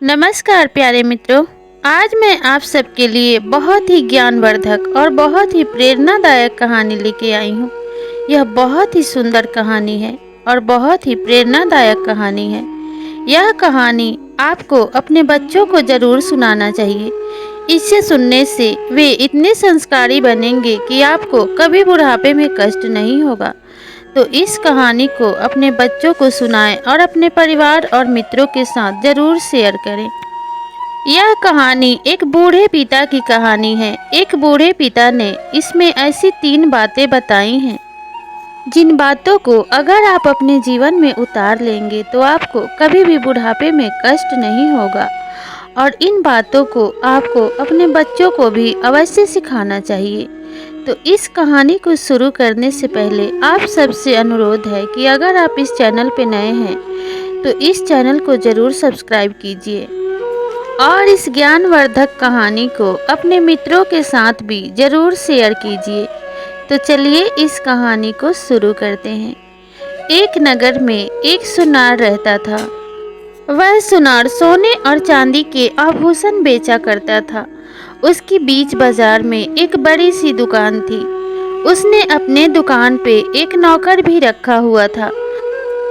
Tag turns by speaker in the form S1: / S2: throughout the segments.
S1: नमस्कार प्यारे मित्रों। आज मैं आप सबके लिए बहुत ही ज्ञानवर्धक और बहुत ही प्रेरणादायक कहानी लेके आई हूँ। यह बहुत ही सुंदर कहानी है और बहुत ही प्रेरणादायक कहानी है। यह कहानी आपको अपने बच्चों को ज़रूर सुनाना चाहिए। इसे सुनने से वे इतने संस्कारी बनेंगे कि आपको कभी बुढ़ापे में कष्ट नहीं होगा। तो इस कहानी को अपने बच्चों को सुनाएं और अपने परिवार और मित्रों के साथ ज़रूर शेयर करें। यह कहानी एक बूढ़े पिता की कहानी है। एक बूढ़े पिता ने इसमें ऐसी 3 बातें बताई हैं जिन बातों को अगर आप अपने जीवन में उतार लेंगे तो आपको कभी भी बुढ़ापे में कष्ट नहीं होगा। और इन बातों को आपको अपने बच्चों को भी अवश्य सिखाना चाहिए। तो इस कहानी को शुरू करने से पहले आप सबसे अनुरोध है कि अगर आप इस चैनल पे नए हैं तो इस चैनल को ज़रूर सब्सक्राइब कीजिए और इस ज्ञानवर्धक कहानी को अपने मित्रों के साथ भी ज़रूर शेयर कीजिए। तो चलिए इस कहानी को शुरू करते हैं। एक नगर में एक सुनार रहता था। वह सुनार सोने और चांदी के आभूषण बेचा करता था। उसकी बीच बाजार में एक बड़ी सी दुकान थी। उसने अपने दुकान पे एक नौकर भी रखा हुआ था।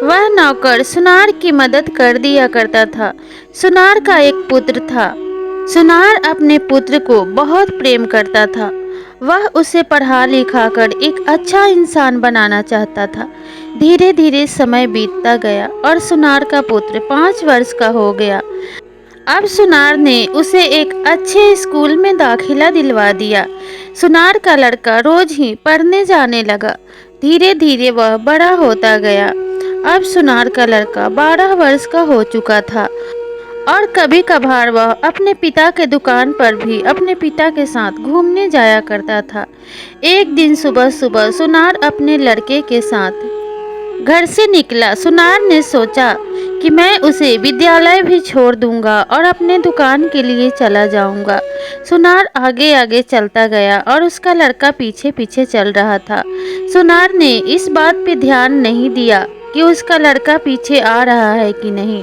S1: वह नौकर सुनार की मदद कर दिया करता था। सुनार का एक पुत्र था। सुनार अपने पुत्र को बहुत प्रेम करता था। वह उसे पढ़ा लिखा कर एक अच्छा इंसान बनाना चाहता था। धीरे धीरे समय बीतता गया और सुनार का पुत्र 5 वर्ष का हो गया। अब सुनार ने उसे एक अच्छे स्कूल में दाखिला दिलवा दिया। सुनार का लड़का रोज ही पढ़ने जाने लगा। धीरे धीरे वह बड़ा होता गया। अब सुनार का लड़का 12 वर्ष का हो चुका था और कभी कभार वह अपने पिता के दुकान पर भी अपने पिता के साथ घूमने जाया करता था। एक दिन सुबह सुबह सुनार अपने लड़के के साथ घर से निकला। सुनार ने सोचा कि मैं उसे विद्यालय भी छोड़ दूंगा और अपने दुकान के लिए चला जाऊंगा। सुनार आगे आगे चलता गया और उसका लड़का पीछे पीछे चल रहा था। सुनार ने इस बात पे ध्यान नहीं दिया कि उसका लड़का पीछे आ रहा है कि नहीं।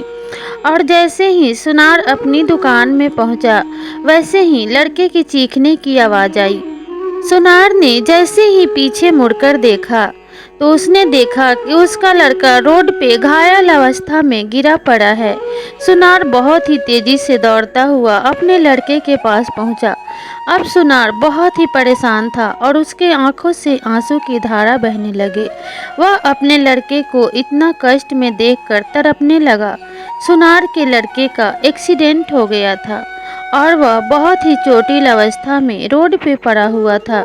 S1: और जैसे ही सुनार अपनी दुकान में पहुंचा वैसे ही लड़के की चीखने की आवाज़ आई। सुनार ने जैसे ही पीछे मुड़कर देखा तो उसने देखा कि उसका लड़का रोड पे घायल अवस्था में गिरा पड़ा है। सुनार बहुत ही तेजी से दौड़ता हुआ अपने लड़के के पास पहुंचा। अब सुनार बहुत ही परेशान था और उसके आंखों से आंसू की धारा बहने लगे। वह अपने लड़के को इतना कष्ट में देखकर तड़पने लगा। सुनार के लड़के का एक्सीडेंट हो गया था और वह बहुत ही चोटिल अवस्था में रोड पे पड़ा हुआ था।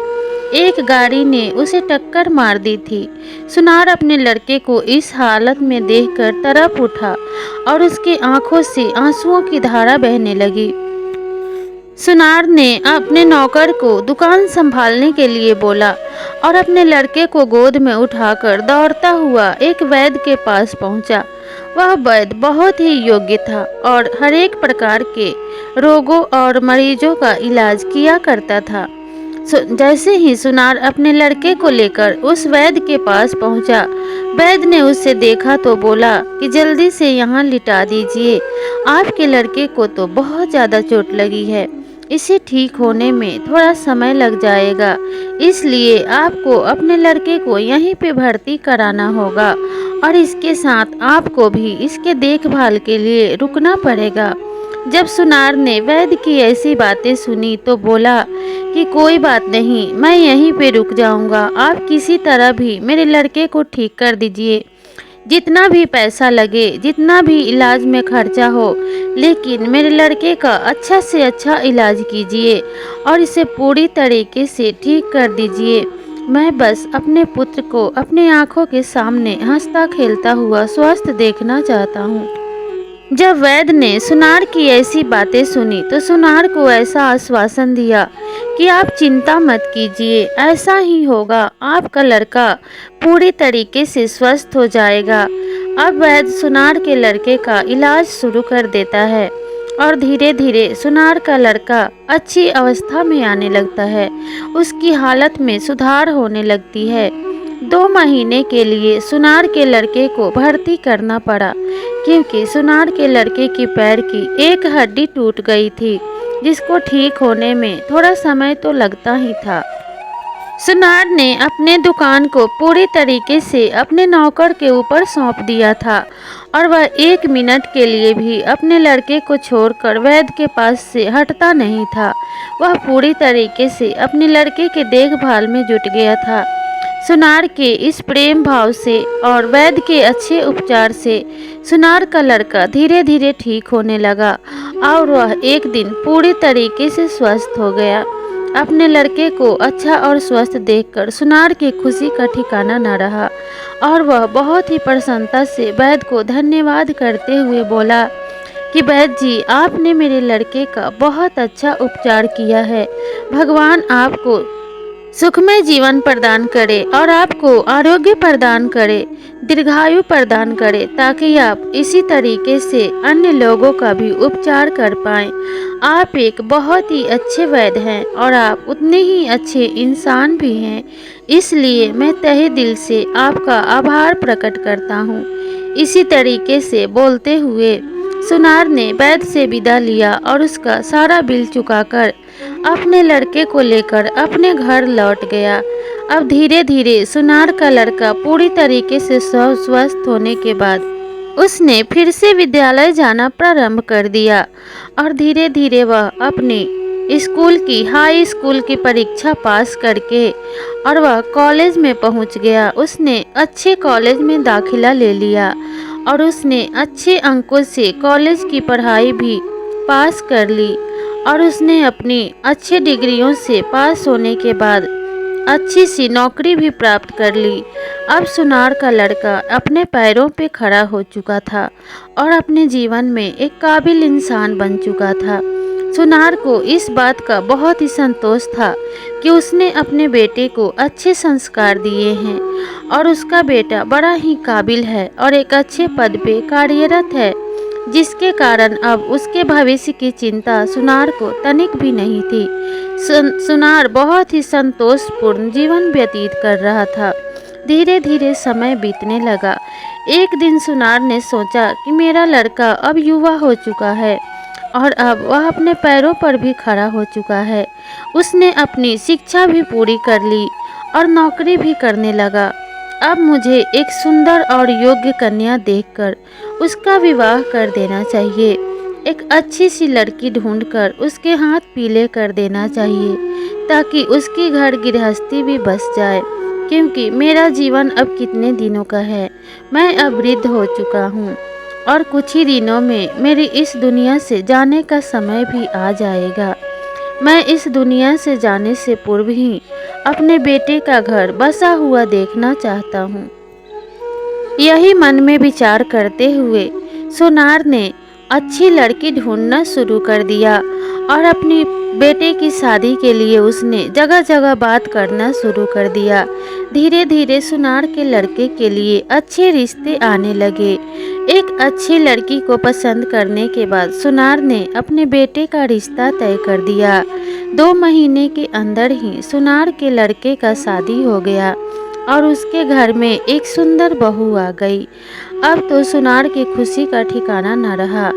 S1: एक गाड़ी ने उसे टक्कर मार दी थी। सुनार अपने लड़के को इस हालत में देखकर तड़प उठा और उसकी आंखों से आंसुओं की धारा बहने लगी। सुनार ने अपने नौकर को दुकान संभालने के लिए बोला और अपने लड़के को गोद में उठाकर दौड़ता हुआ एक वैद्य के पास पहुंचा। वह वैद्य बहुत ही योग्य था और हर एक प्रकार के रोगों और मरीजों का इलाज किया करता था। जैसे ही सुनार अपने लड़के को लेकर उस वैद्य के पास पहुंचा, वैद्य ने उसे देखा तो बोला कि जल्दी से यहाँ लिटा दीजिए। आपके लड़के को तो बहुत ज़्यादा चोट लगी है। इसे ठीक होने में थोड़ा समय लग जाएगा, इसलिए आपको अपने लड़के को यहीं पे भर्ती कराना होगा और इसके साथ आपको भी इसके देखभाल के लिए रुकना पड़ेगा। जब सुनार ने वैद्य की ऐसी बातें सुनी तो बोला कि कोई बात नहीं, मैं यहीं पे रुक जाऊंगा। आप किसी तरह भी मेरे लड़के को ठीक कर दीजिए। जितना भी पैसा लगे, जितना भी इलाज में खर्चा हो, लेकिन मेरे लड़के का अच्छा से अच्छा इलाज कीजिए और इसे पूरी तरीके से ठीक कर दीजिए। मैं बस अपने पुत्र को अपने आँखों के सामने हंसता खेलता हुआ स्वस्थ देखना चाहता हूँ। जब वैद्य ने सुनार की ऐसी बातें सुनी तो सुनार को ऐसा आश्वासन दिया कि आप चिंता मत कीजिए, ऐसा ही होगा। आपका लड़का पूरी तरीके से स्वस्थ हो जाएगा। अब वैद्य सुनार के लड़के का इलाज शुरू कर देता है और धीरे धीरे सुनार का लड़का अच्छी अवस्था में आने लगता है। उसकी हालत में सुधार होने लगती है। 2 महीने के लिए सुनार के लड़के को भर्ती करना पड़ा, क्योंकि सुनार के लड़के की पैर की एक हड्डी टूट गई थी, जिसको ठीक होने में थोड़ा समय तो लगता ही था। सुनार ने अपने दुकान को पूरी तरीके से अपने नौकर के ऊपर सौंप दिया था और वह 1 मिनट के लिए भी अपने लड़के को छोड़कर वैद्य के पास से हटता नहीं था। वह पूरी तरीके से अपने लड़के के देखभाल में जुट गया था। सुनार के इस प्रेम भाव से और वैद्य के अच्छे उपचार से सुनार का लड़का धीरे धीरे ठीक होने लगा और वह एक दिन पूरी तरीके से स्वस्थ हो गया। अपने लड़के को अच्छा और स्वस्थ देखकर सुनार की खुशी का ठिकाना न रहा और वह बहुत ही प्रसन्नता से वैद्य को धन्यवाद करते हुए बोला कि वैद्य जी, आपने मेरे लड़के का बहुत अच्छा उपचार किया है। भगवान आपको सुखमय जीवन प्रदान करे और आपको आरोग्य प्रदान करे, दीर्घायु प्रदान करे, ताकि आप इसी तरीके से अन्य लोगों का भी उपचार कर पाएं। आप एक बहुत ही अच्छे वैद्य हैं और आप उतने ही अच्छे इंसान भी हैं, इसलिए मैं तहे दिल से आपका आभार प्रकट करता हूँ। इसी तरीके से बोलते हुए सुनार ने वैद्य से विदा लिया और उसका सारा बिल चुकाकर अपने लड़के को लेकर अपने घर लौट गया। अब धीरे धीरे सुनार का लड़का पूरी तरीके से स्वस्थ होने के बाद उसने फिर से विद्यालय जाना प्रारंभ कर दिया और धीरे धीरे वह अपने हाई स्कूल की परीक्षा पास करके और वह कॉलेज में पहुंच गया। उसने अच्छे कॉलेज में दाखिला ले लिया और उसने अच्छे अंकों से कॉलेज की पढ़ाई भी पास कर ली और उसने अपनी अच्छी डिग्रियों से पास होने के बाद अच्छी सी नौकरी भी प्राप्त कर ली। अब सुनार का लड़का अपने पैरों पे खड़ा हो चुका था और अपने जीवन में एक काबिल इंसान बन चुका था। सुनार को इस बात का बहुत ही संतोष था कि उसने अपने बेटे को अच्छे संस्कार दिए हैं और उसका बेटा बड़ा ही काबिल है और एक अच्छे पद पे कार्यरत है, जिसके कारण अब उसके भविष्य की चिंता सुनार को तनिक भी नहीं थी। सुनार बहुत ही संतोषपूर्ण जीवन व्यतीत कर रहा था। धीरे धीरे समय बीतने लगा। एक दिन सुनार ने सोचा कि मेरा लड़का अब युवा हो चुका है और अब वह अपने पैरों पर भी खड़ा हो चुका है। उसने अपनी शिक्षा भी पूरी कर ली और नौकरी भी करने लगा। अब मुझे एक सुंदर और योग्य कन्या देखकर उसका विवाह कर देना चाहिए। एक अच्छी सी लड़की ढूंढकर उसके हाथ पीले कर देना चाहिए, ताकि उसकी घर गृहस्थी भी बस जाए, क्योंकि मेरा जीवन अब कितने दिनों का है। मैं अब वृद्ध हो चुका हूँ और कुछ ही दिनों में मेरी इस दुनिया से जाने का समय भी आ जाएगा। मैं इस दुनिया से जाने से पूर्व ही अपने बेटे का घर बसा हुआ देखना चाहता हूँ। यही मन में विचार करते हुए सुनार ने अच्छी लड़की ढूंढना शुरू कर दिया और अपनी बेटे की शादी के लिए उसने जगह जगह बात करना शुरू कर दिया। धीरे धीरे सुनार के लड़के के लिए अच्छे रिश्ते आने लगे। एक अच्छी लड़की को पसंद करने के बाद सुनार ने अपने बेटे का रिश्ता तय कर दिया। 2 महीने के अंदर ही सुनार के लड़के का शादी हो गया और उसके घर में एक सुंदर बहू आ गई। अब तो सुनार की खुशी का ठिकाना न रहा।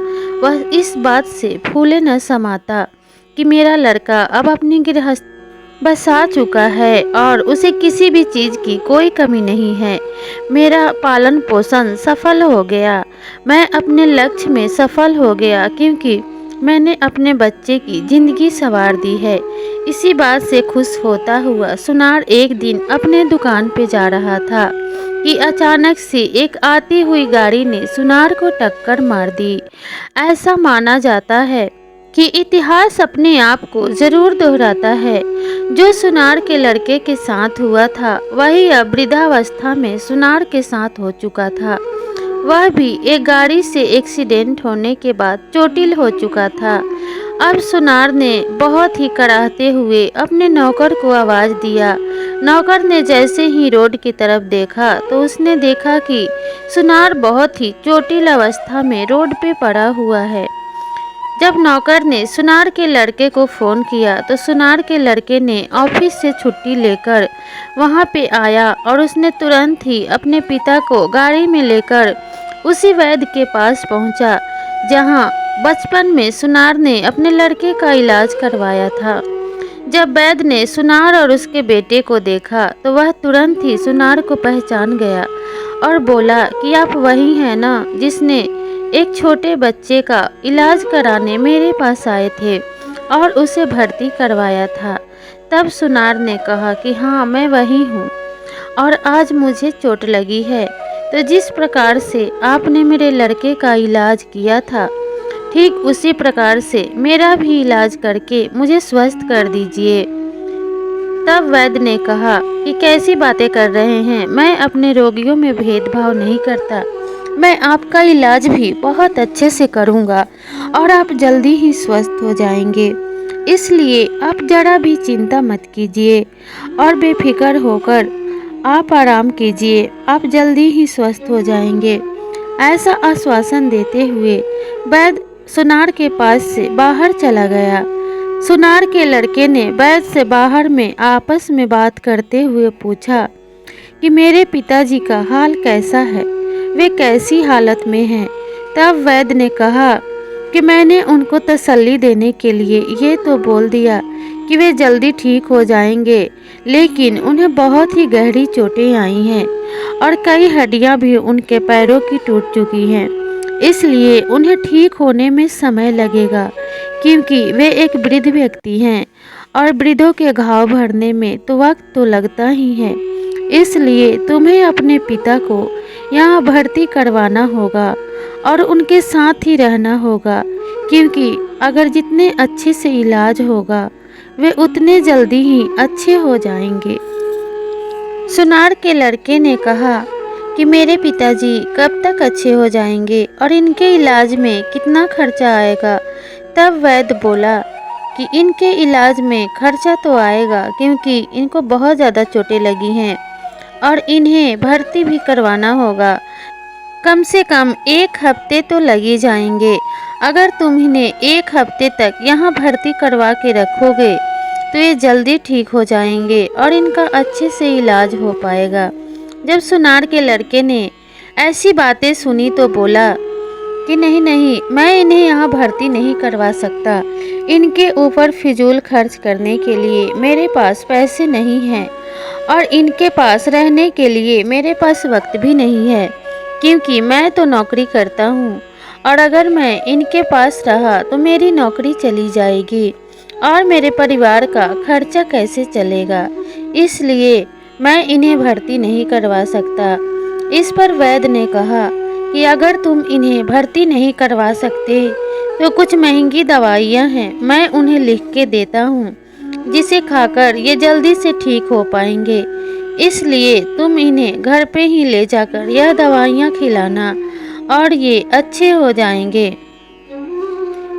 S1: वह इस बात से फूले न समाता कि मेरा लड़का अब अपनी गृहस्थ बसा चुका है और उसे किसी भी चीज़ की कोई कमी नहीं है। मेरा पालन पोषण सफल हो गया। मैं अपने लक्ष्य में सफल हो गया, क्योंकि मैंने अपने बच्चे की जिंदगी संवार दी है। इसी बात से खुश होता हुआ सुनार एक दिन अपने दुकान पे जा रहा था कि अचानक से एक आती हुई गाड़ी ने सुनार को टक्कर मार दी। ऐसा माना जाता है कि इतिहास अपने आप को जरूर दोहराता है। जो सुनार के लड़के के साथ हुआ था, वही अब वृद्धावस्था में सुनार के साथ हो चुका था। वह भी एक गाड़ी से एक्सीडेंट होने के बाद चोटिल हो चुका था। अब सुनार ने बहुत ही कराहते हुए अपने नौकर को आवाज़ दिया। नौकर ने जैसे ही रोड की तरफ देखा तो उसने देखा कि सुनार बहुत ही चोटिल अवस्था में रोड पे पड़ा हुआ है। जब नौकर ने सुनार के लड़के को फ़ोन किया तो सुनार के लड़के ने ऑफिस से छुट्टी लेकर वहाँ पे आया और उसने तुरंत ही अपने पिता को गाड़ी में लेकर उसी वैद्य के पास पहुँचा जहाँ बचपन में सुनार ने अपने लड़के का इलाज करवाया था। जब वैद्य ने सुनार और उसके बेटे को देखा तो वह तुरंत ही सुनार को पहचान गया और बोला कि आप वही हैं ना जिसने एक छोटे बच्चे का इलाज कराने मेरे पास आए थे और उसे भर्ती करवाया था। तब सुनार ने कहा कि हाँ, मैं वही हूँ और आज मुझे चोट लगी है, तो जिस प्रकार से आपने मेरे लड़के का इलाज किया था ठीक उसी प्रकार से मेरा भी इलाज करके मुझे स्वस्थ कर दीजिए। तब वैद्य ने कहा कि कैसी बातें कर रहे हैं, मैं अपने रोगियों में भेदभाव नहीं करता। मैं आपका इलाज भी बहुत अच्छे से करूंगा और आप जल्दी ही स्वस्थ हो जाएंगे। इसलिए आप जरा भी चिंता मत कीजिए और बेफिक्र होकर आप आराम कीजिए, आप जल्दी ही स्वस्थ हो जाएंगे। ऐसा आश्वासन देते हुए वैद्य सुनार के पास से बाहर चला गया। सुनार के लड़के ने वैद्य से बाहर में आपस में बात करते हुए पूछा कि मेरे पिताजी का हाल कैसा है, वे कैसी हालत में हैं। तब वैद्य ने कहा कि मैंने उनको तसल्ली देने के लिए ये तो बोल दिया कि वे जल्दी ठीक हो जाएंगे, लेकिन उन्हें बहुत ही गहरी चोटें आई हैं और कई हड्डियां भी उनके पैरों की टूट चुकी हैं। इसलिए उन्हें ठीक होने में समय लगेगा, क्योंकि वे एक वृद्ध व्यक्ति हैं और वृद्धों के घाव भरने में तो वक्त तो लगता ही है। इसलिए तुम्हें अपने पिता को यहाँ भर्ती करवाना होगा और उनके साथ ही रहना होगा, क्योंकि अगर जितने अच्छे से इलाज होगा वे उतने जल्दी ही अच्छे हो जाएंगे। सुनार के लड़के ने कहा कि मेरे पिताजी कब तक अच्छे हो जाएंगे और इनके इलाज में कितना खर्चा आएगा। तब वैद्य बोला कि इनके इलाज में खर्चा तो आएगा, क्योंकि इनको बहुत ज़्यादा चोटें लगी हैं और इन्हें भर्ती भी करवाना होगा। कम से कम 1 हफ्ते तो लगे जाएंगे। अगर तुम इन्हें 1 हफ्ते तक यहाँ भर्ती करवा के रखोगे तो ये जल्दी ठीक हो जाएंगे और इनका अच्छे से इलाज हो पाएगा। जब सुनार के लड़के ने ऐसी बातें सुनी तो बोला कि नहीं नहीं, मैं इन्हें यहाँ भर्ती नहीं करवा सकता। इनके ऊपर फिजूल खर्च करने के लिए मेरे पास पैसे नहीं हैं और इनके पास रहने के लिए मेरे पास वक्त भी नहीं है, क्योंकि मैं तो नौकरी करता हूँ और अगर मैं इनके पास रहा तो मेरी नौकरी चली जाएगी और मेरे परिवार का खर्चा कैसे चलेगा। इसलिए मैं इन्हें भर्ती नहीं करवा सकता। इस पर वैद्य ने कहा कि अगर तुम इन्हें भर्ती नहीं करवा सकते तो कुछ महंगी दवाइयाँ हैं, मैं उन्हें लिख के देता हूँ जिसे खाकर ये जल्दी से ठीक हो पाएंगे। इसलिए तुम इन्हें घर पे ही ले जाकर यह दवाइयाँ खिलाना और ये अच्छे हो जाएंगे।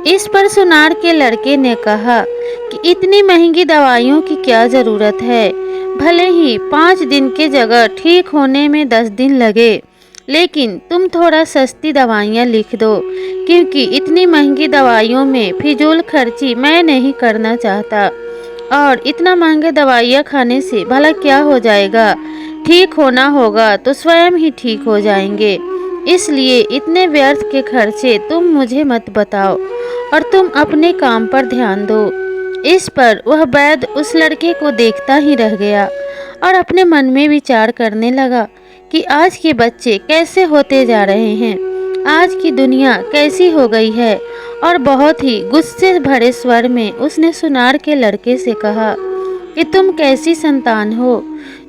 S1: इस पर सुनार के लड़के ने कहा कि इतनी महंगी दवाइयों की क्या ज़रूरत है, भले ही 5 दिन की जगह ठीक होने में 10 दिन लगे, लेकिन तुम थोड़ा सस्ती दवाइयाँ लिख दो, क्योंकि इतनी महंगी दवाइयों में फिजूल खर्ची मैं नहीं करना चाहता और इतना महंगे दवाइयाँ खाने से भला क्या हो जाएगा। ठीक होना होगा तो स्वयं ही ठीक हो जाएंगे। इसलिए इतने व्यर्थ के खर्चे तुम मुझे मत बताओ और तुम अपने काम पर ध्यान दो। इस पर वह वैद्य उस लड़के को देखता ही रह गया और अपने मन में विचार करने लगा कि आज के बच्चे कैसे होते जा रहे हैं, आज की दुनिया कैसी हो गई है। और बहुत ही गुस्से भरे स्वर में उसने सुनार के लड़के से कहा कि तुम कैसी संतान हो,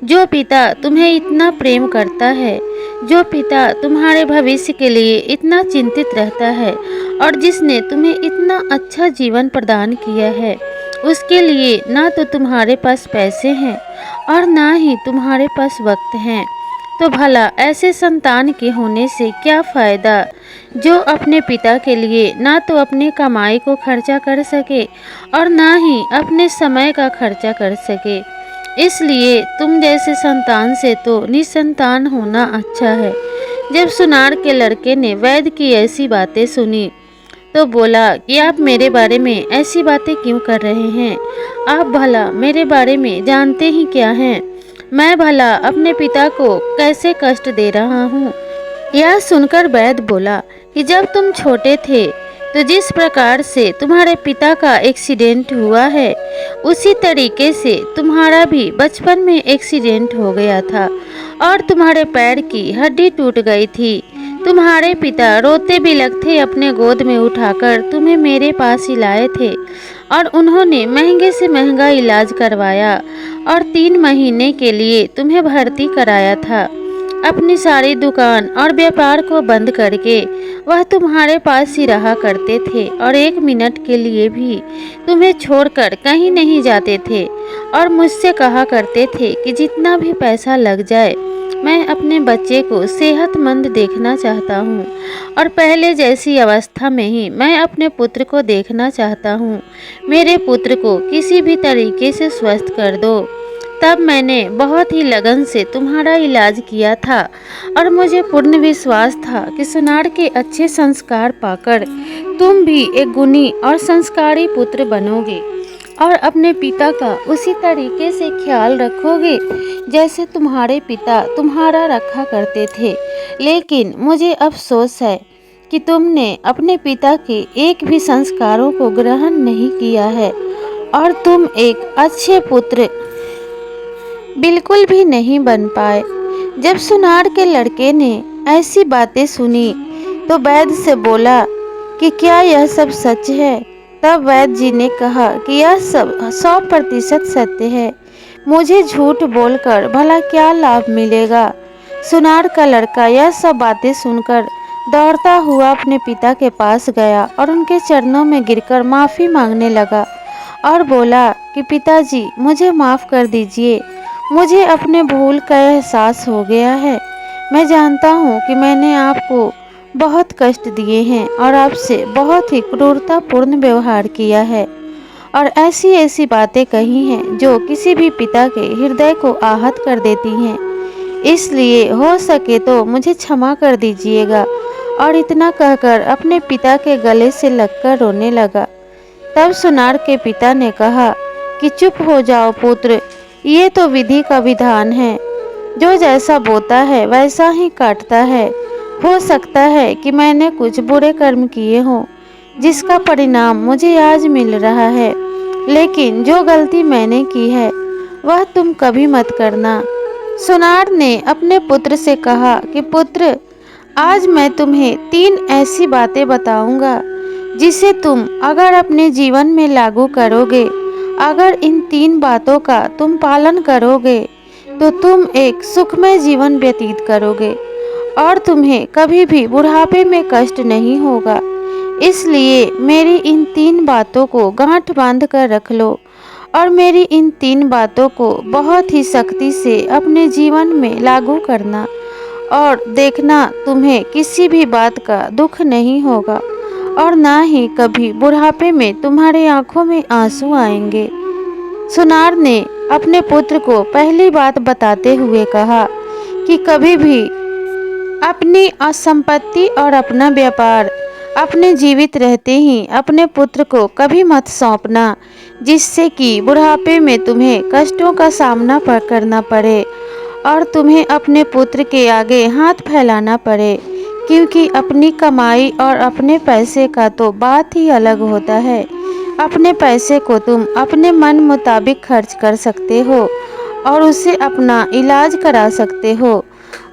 S1: जो पिता तुम्हें इतना प्रेम करता है, जो पिता तुम्हारे भविष्य के लिए इतना चिंतित रहता है और जिसने तुम्हें इतना अच्छा जीवन प्रदान किया है, उसके लिए ना तो तुम्हारे पास पैसे हैं और ना ही तुम्हारे पास वक्त हैं। तो भला ऐसे संतान के होने से क्या फ़ायदा जो अपने पिता के लिए ना तो अपने कमाई को खर्चा कर सके और ना ही अपने समय का खर्चा कर सके। इसलिए तुम जैसे संतान से तो निसंतान होना अच्छा है। जब सुनार के लड़के ने वैद्य की ऐसी बातें सुनी तो बोला कि आप मेरे बारे में ऐसी बातें क्यों कर रहे हैं, आप भला मेरे बारे में जानते ही क्या हैं। मैं भला अपने पिता को कैसे कष्ट दे रहा हूँ। यह सुनकर वैद्य बोला कि जब तुम छोटे थे तो जिस प्रकार से तुम्हारे पिता का एक्सीडेंट हुआ है, उसी तरीके से तुम्हारा भी बचपन में एक्सीडेंट हो गया था और तुम्हारे पैर की हड्डी टूट गई थी। तुम्हारे पिता रोते बिलखते अपने गोद में उठाकर तुम्हें मेरे पास ही लाए थे और उन्होंने महंगे से महंगा इलाज करवाया और 3 महीने के लिए तुम्हें भर्ती कराया था। अपनी सारी दुकान और व्यापार को बंद करके वह तुम्हारे पास ही रहा करते थे और 1 मिनट के लिए भी तुम्हें छोड़कर कहीं नहीं जाते थे और मुझसे कहा करते थे कि जितना भी पैसा लग जाए, मैं अपने बच्चे को सेहतमंद देखना चाहता हूँ और पहले जैसी अवस्था में ही मैं अपने पुत्र को देखना चाहता हूँ। मेरे पुत्र को किसी भी तरीके से स्वस्थ कर दो। तब मैंने बहुत ही लगन से तुम्हारा इलाज किया था और मुझे पूर्ण विश्वास था कि सुनार के अच्छे संस्कार पाकर तुम भी एक गुणी और संस्कारी पुत्र बनोगे और अपने पिता का उसी तरीके से ख्याल रखोगे जैसे तुम्हारे पिता तुम्हारा रखा करते थे। लेकिन मुझे अफसोस है कि तुमने अपने पिता के एक भी संस्कारों को ग्रहण नहीं किया है और तुम एक अच्छे पुत्र बिल्कुल भी नहीं बन पाए। जब सुनार के लड़के ने ऐसी बातें सुनी तो वैद्य से बोला कि क्या यह सब सच है। तब वैद्य जी ने कहा कि यह सब 100% सत्य है। मुझे झूठ बोलकर भला क्या लाभ मिलेगा। सुनार का लड़का यह सब बातें सुनकर दौड़ता हुआ अपने पिता के पास गया और उनके चरणों में गिरकर माफ़ी मांगने लगा और बोला कि पिताजी, मुझे माफ़ कर दीजिए। मुझे अपने भूल का एहसास हो गया है। मैं जानता हूँ कि मैंने आपको बहुत कष्ट दिए हैं और आपसे बहुत ही क्रूरतापूर्ण व्यवहार किया है और ऐसी ऐसी बातें कही हैं जो किसी भी पिता के हृदय को आहत कर देती हैं। इसलिए हो सके तो मुझे क्षमा कर दीजिएगा। और इतना कहकर अपने पिता के गले से लगकर रोने लगा। तब सुनार के पिता ने कहा कि चुप हो जाओ पुत्र, ये तो विधि का विधान है। जो जैसा बोता है वैसा ही काटता है। हो सकता है कि मैंने कुछ बुरे कर्म किए हों जिसका परिणाम मुझे आज मिल रहा है, लेकिन जो गलती मैंने की है वह तुम कभी मत करना। सुनार ने अपने पुत्र से कहा कि पुत्र, आज मैं तुम्हें 3 ऐसी बातें बताऊंगा जिसे तुम अगर अपने जीवन में लागू करोगे, अगर इन 3 बातों का तुम पालन करोगे तो तुम एक सुखमय जीवन व्यतीत करोगे और तुम्हें कभी भी बुढ़ापे में कष्ट नहीं होगा। इसलिए मेरी इन 3 बातों को गांठ बांध कर रख लो और मेरी इन 3 बातों को बहुत ही सख्ती से अपने जीवन में लागू करना और देखना तुम्हें किसी भी बात का दुख नहीं होगा और ना ही कभी बुढ़ापे में तुम्हारे आंखों में आंसू आएंगे। सुनार ने अपने पुत्र को पहली बात बताते हुए कहा कि कभी भी अपनी संपत्ति और अपना व्यापार अपने जीवित रहते ही अपने पुत्र को कभी मत सौंपना, जिससे कि बुढ़ापे में तुम्हें कष्टों का सामना करना पड़े और तुम्हें अपने पुत्र के आगे हाथ फैलाना पड़े, क्योंकि अपनी कमाई और अपने पैसे का तो बात ही अलग होता है। अपने पैसे को तुम अपने मन मुताबिक खर्च कर सकते हो और उसे अपना इलाज करा सकते हो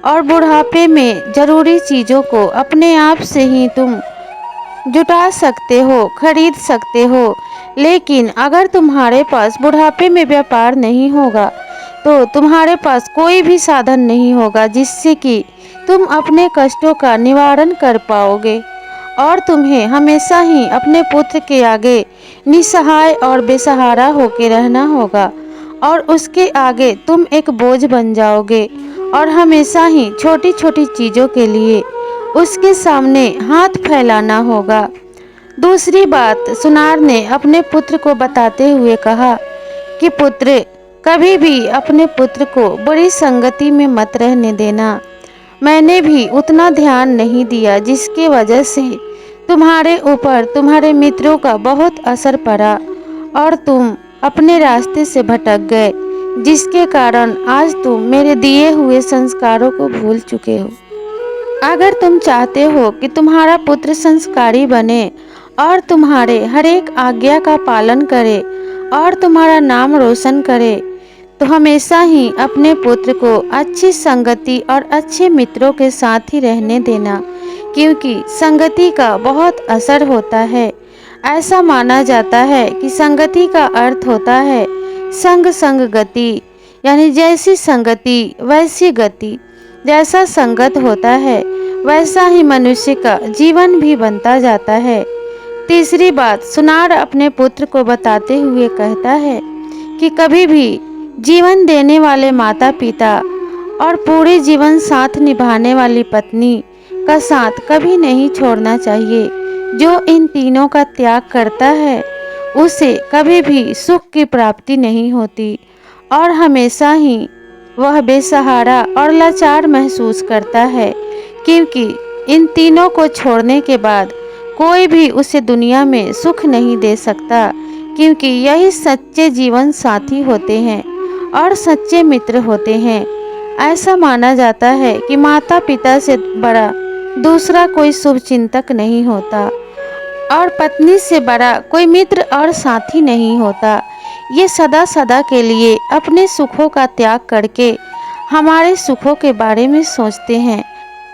S1: और बुढ़ापे में ज़रूरी चीज़ों को अपने आप से ही तुम जुटा सकते हो, खरीद सकते हो। लेकिन अगर तुम्हारे पास बुढ़ापे में व्यापार नहीं होगा तो तुम्हारे पास कोई भी साधन नहीं होगा जिससे कि तुम अपने कष्टों का निवारण कर पाओगे और तुम्हें हमेशा ही अपने पुत्र के आगे निसहाय और बेसहारा होकर रहना होगा और उसके आगे तुम एक बोझ बन जाओगे और हमेशा ही छोटी छोटी चीज़ों के लिए उसके सामने हाथ फैलाना होगा। दूसरी बात सुनार ने अपने पुत्र को बताते हुए कहा कि पुत्र, कभी भी अपने पुत्र को बुरी संगति में मत रहने देना। मैंने भी उतना ध्यान नहीं दिया जिसकी वजह से तुम्हारे ऊपर तुम्हारे मित्रों का बहुत असर पड़ा और तुम अपने रास्ते से भटक गए। जिसके कारण आज तुम मेरे दिए हुए संस्कारों को भूल चुके हो। अगर तुम चाहते हो कि तुम्हारा पुत्र संस्कारी बने और तुम्हारे हर एक आज्ञा का पालन करे और तुम्हारा नाम रोशन करे, तो हमेशा ही अपने पुत्र को अच्छी संगति और अच्छे मित्रों के साथ ही रहने देना, क्योंकि संगति का बहुत असर होता है। ऐसा माना जाता है कि संगति का अर्थ होता है संग संग गति, यानी जैसी संगति वैसी गति। जैसा संगत होता है वैसा ही मनुष्य का जीवन भी बनता जाता है। तीसरी बात, सुनार अपने पुत्र को बताते हुए कहता है कि कभी भी जीवन देने वाले माता पिता और पूरे जीवन साथ निभाने वाली पत्नी का साथ कभी नहीं छोड़ना चाहिए। जो इन तीनों का त्याग करता है उसे कभी भी सुख की प्राप्ति नहीं होती और हमेशा ही वह बेसहारा और लाचार महसूस करता है, क्योंकि इन तीनों को छोड़ने के बाद कोई भी उसे दुनिया में सुख नहीं दे सकता, क्योंकि यही सच्चे जीवन साथी होते हैं और सच्चे मित्र होते हैं। ऐसा माना जाता है कि माता पिता से बड़ा दूसरा कोई शुभचिंतक नहीं होता और पत्नी से बड़ा कोई मित्र और साथी नहीं होता। ये सदा सदा के लिए अपने सुखों का त्याग करके हमारे सुखों के बारे में सोचते हैं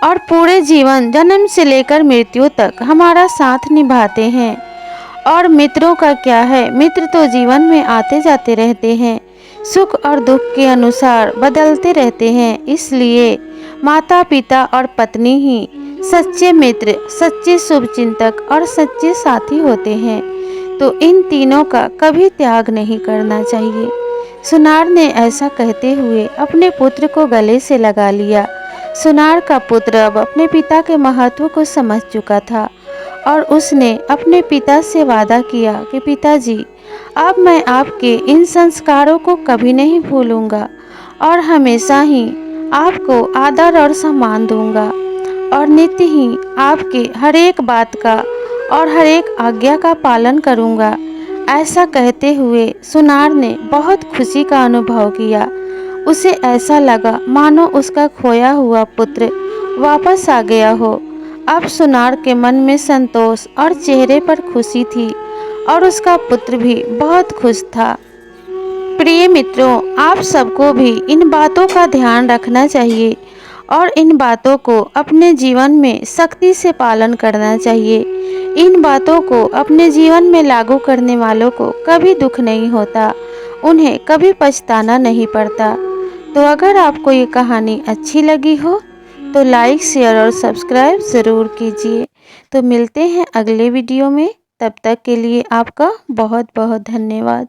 S1: और पूरे जीवन जन्म से लेकर मृत्यु तक हमारा साथ निभाते हैं। और मित्रों का क्या है, मित्र तो जीवन में आते जाते रहते हैं, सुख और दुख के अनुसार बदलते रहते हैं। इसलिए माता पिता और पत्नी ही सच्चे मित्र, सच्चे शुभचिंतक और सच्चे साथी होते हैं। तो इन तीनों का कभी त्याग नहीं करना चाहिए। सुनार ने ऐसा कहते हुए अपने पुत्र को गले से लगा लिया। सुनार का पुत्र अब अपने पिता के महत्व को समझ चुका था और उसने अपने पिता से वादा किया कि पिताजी, अब मैं आपके इन संस्कारों को कभी नहीं भूलूंगा और हमेशा ही आपको आदर और सम्मान दूंगा और नित्य ही आपके हर एक बात का और हर एक आज्ञा का पालन करूंगा। ऐसा कहते हुए सुनार ने बहुत खुशी का अनुभव किया। उसे ऐसा लगा मानो उसका खोया हुआ पुत्र वापस आ गया हो। अब सुनार के मन में संतोष और चेहरे पर खुशी थी और उसका पुत्र भी बहुत खुश था। प्रिय मित्रों, आप सबको भी इन बातों का ध्यान रखना चाहिए और इन बातों को अपने जीवन में सख्ती से पालन करना चाहिए। इन बातों को अपने जीवन में लागू करने वालों को कभी दुख नहीं होता, उन्हें कभी पछताना नहीं पड़ता। तो अगर आपको ये कहानी अच्छी लगी हो तो लाइक, शेयर और सब्सक्राइब ज़रूर कीजिए। तो मिलते हैं अगले वीडियो में, तब तक के लिए आपका बहुत बहुत धन्यवाद।